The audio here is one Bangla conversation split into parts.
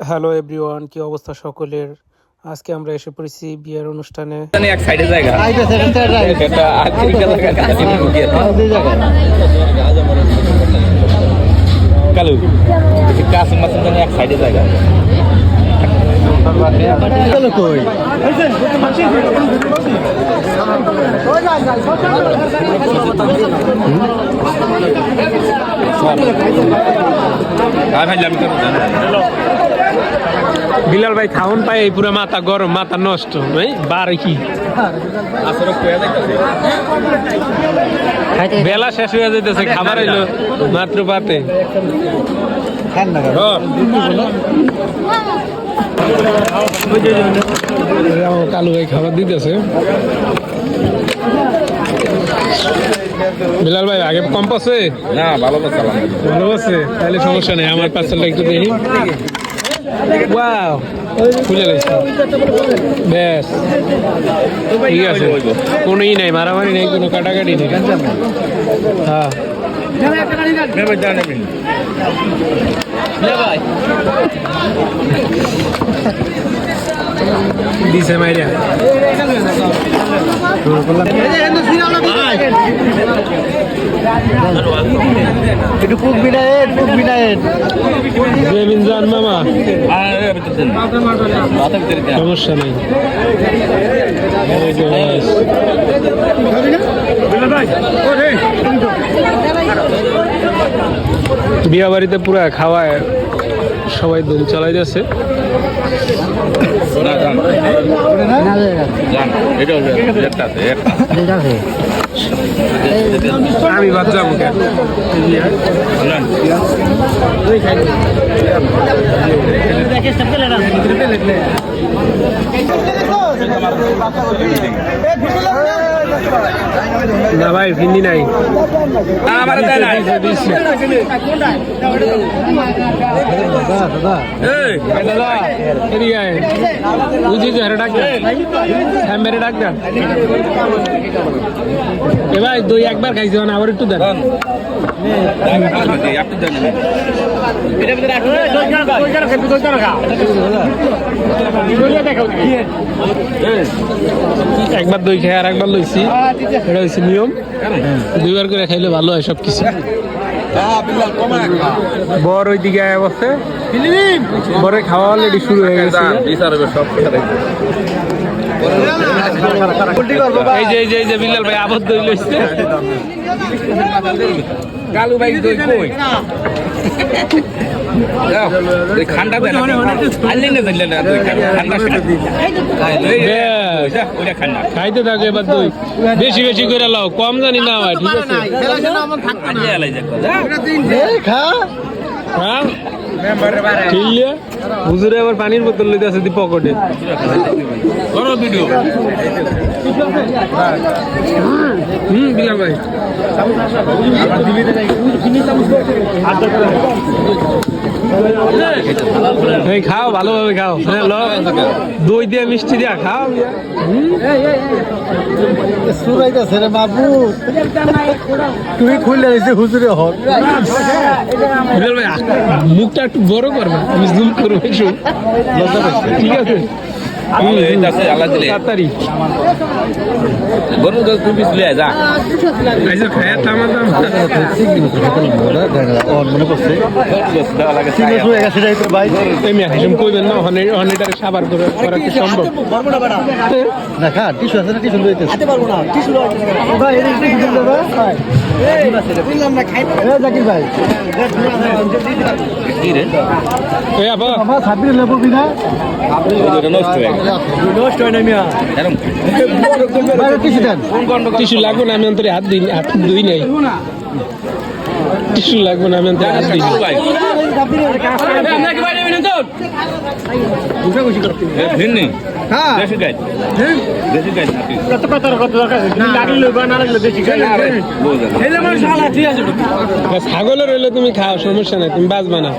হ্যালো এভরিওয়ান, কি অবস্থা সকলের? আজকে আমরা এসে পড়েছি বিয়ের অনুষ্ঠানে। এক সাইডে জায়গা কালু কাসিম মাসিম জানি এক সাইডে জায়গা বিলাল ভাই খাওন পাই এই পুরো মাথা গরম, মাথা নষ্ট ভাই। বারে কি বেলা শেষ হয়ে যাইতেছে, খাবার এলো মাত্র পাতে। কালু ভাই খাবার দিতেছে। বিলাল ভাই আগে কম পাচ্ছে না ভালো ভালো আছে, তাহলে সমস্যা নেই। আমার পার্সেলটা একটু দেখি। ওয়াও, খুলে গেছে, বেশ ঠিক আছে। কোনোই নাই, মারামারি নেই, কোনো কাটাকাটি নেই। হ্যাঁ দিছে মাইরা একটু কুক বিনায়েন জেমিন জান মামা, সমস্যা নেই। বিয়া বাড়িতে পুরা খাওয়ায় সবাই দুম চালাই যাচ্ছে। আমি বাদ যাবো না ভাই, ভিন্ডি নাই। মেরে ডাক দেন এ ভাই, দই একবার খাইছি, আবার একটু দেন। একবার দই খাই আর একবার লইছি, এটা হচ্ছে নিয়ম। দুইবার করে খাইলে ভালো হয় সবকিছু। বর ওইদিকে অবস্থা, বরে খাওয়া অলরেডি শুরু হয়ে গেছে। এই যে বিলাল ভাই আবদ্ধ হইছে। কালু ভাই দই কই ঠান্ডা দেন খাইতে থাকো এবার দই বেশি বেশি করে লাও, কম জানি না হয়। ঠিক আছে, হ্যাঁ হুজুরে আবার পানির বোতল লইতে আছে পকেটে। বিলাল ভাই খাও, ভালোভাবে খাও। হ্যাঁ, দই দিয়ে মিষ্টি দিয়া খাও। সুরাইতেছে রে বাবু, তুই খুললে হুজুরে হল। মুখটা একটু বড় করবে, আমি জুম করবো একটু। ঠিক আছে, তাড়াতাড়ি খায়া থামা দাম। কইবেন না অনেকটারে সাবার করে করা কি সম্ভব? না খা, টিস্যু আছে না? টিস্যু লইতে জাকির ভাই ছাব্বিশ লেবু বিনা টিস্যু লাগবে না, আমি অন্তরে হাত দিই, হাত দুই নাই। টিস্যু লাগবে না, আমি অন্তরে হাত দিই। ছাগলের হইলে তুমি খাও, সমস্যা নাই, তুমি বাঁচবা না।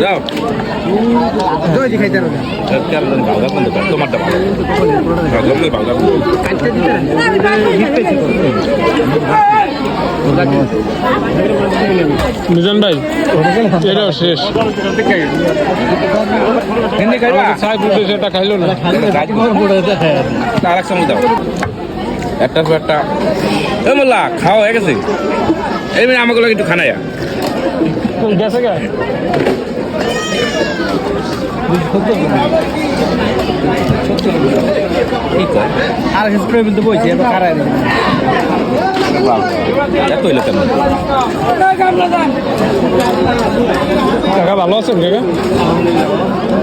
যাও দই খাইতে পারো কেন জানি ভালো লাগবে না তোমারটা ভালো লাগবে ভালো লাগবে মিজান ভাই এটাও শেষ হিন্দি খাইবা সাহেব উঠে সেটা খাইলো না আর এক সঙ্গে দাও একটার পর একটা এ মোল্লা খাওয়া হয়ে গেছে এই মানে আমাকে একটু খানাইয়া গেছে গা আর স্প্রে বলতে বইছে এত খারাপ এত হইলো কেন কাকা ভালো আছেন কাকা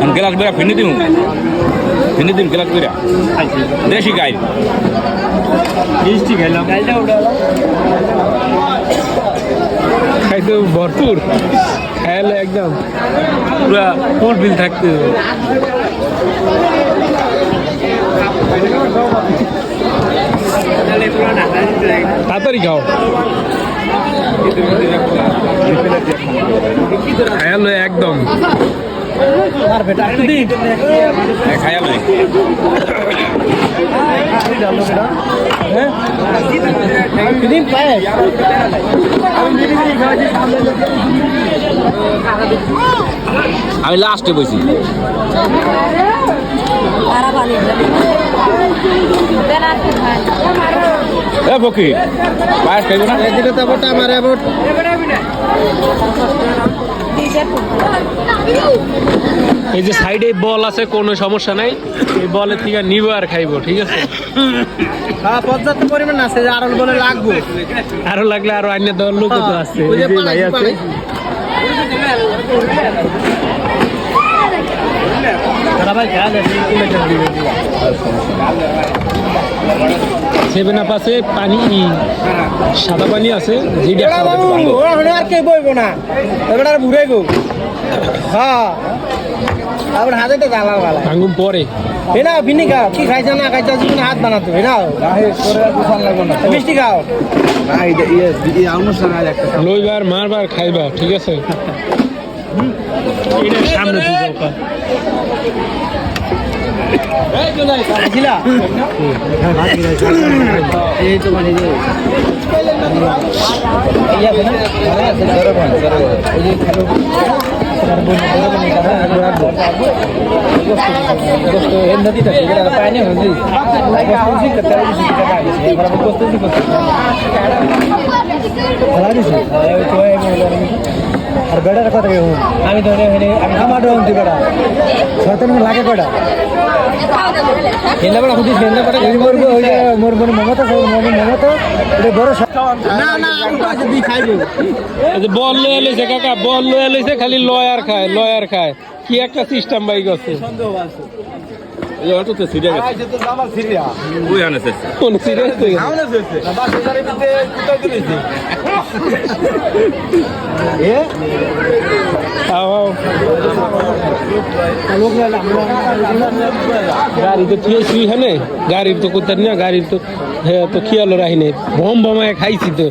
আমি গেলাস বেড়া ফিনি দিন গেলাস বেড়া দেশি গাই মিষ্টি খাইলাম খাইতে ভরপুর খাইলে একদম পুরা ফুল বিল থাকতে হবে। তাড়াতাড়ি খাও খাইলে একদম আর বেটা একটু দিন খাইয়া লই দিন পায় আমি লাস্টে বসি এ বকি পায়েস খাইব না এদিকে তো বটা মারে বট এই যে সাইডে বল আছে কোনো সমস্যা নাই এই বলের থেকে নিব আর খাইবো ঠিক আছে হ্যাঁ পর্যাপ্ত পরিমাণ আছে যে আরো বলে লাগবে আরো লাগলে আরো অন্য দল লোক তো আছে ওই যে এই যে ভাই আছে ভাই খেয়াল আছে সেভেন আপ আছে পানি সাদা পানি আছে যেটা আর কে বইবো না এবার আর ঘুরাইবো হ্যাঁ আবার হাতে তো জ্বালা ভালো ভাঙ্গুম পরে না বিনি খাও কি খাইছো না খাইছো জীবনে হাত বানাতো মিষ্টি খাও লইবার মারবার খাইবা ঠিক আছে এটার সামনে তুই যাও এই তো মানে আর বেড়ার কথা আমি ধরে আমি আমার ডি বেড়া সরকার লাগে কটা এনে বড় খুঁজিস এনে বড় মরবো ওই যে মরবো মমতা মমতা এটা বড় না না যদি খাইবো এই যে বল লয়ে লইছে কাকা বল লয়ে লইছে খালি লয়ার খায় কি একটা সিস্টেম বাইক আছে এই অটো তো সিরিয়া গেছে তো জামাল সিরিয়া ওই আনেছে কোন সিরিয়াস তো আমনে হইছে না 10000 এর ভিতরে কুতাই দিয়েছে এ আও গাড়ি তো থিয়েছি হ্যাঁ গাড়ির তো কোথায় না গাড়ির তো হ্যাঁ তো খেয়াল রাখি নাই বম বমায় খাইছি তো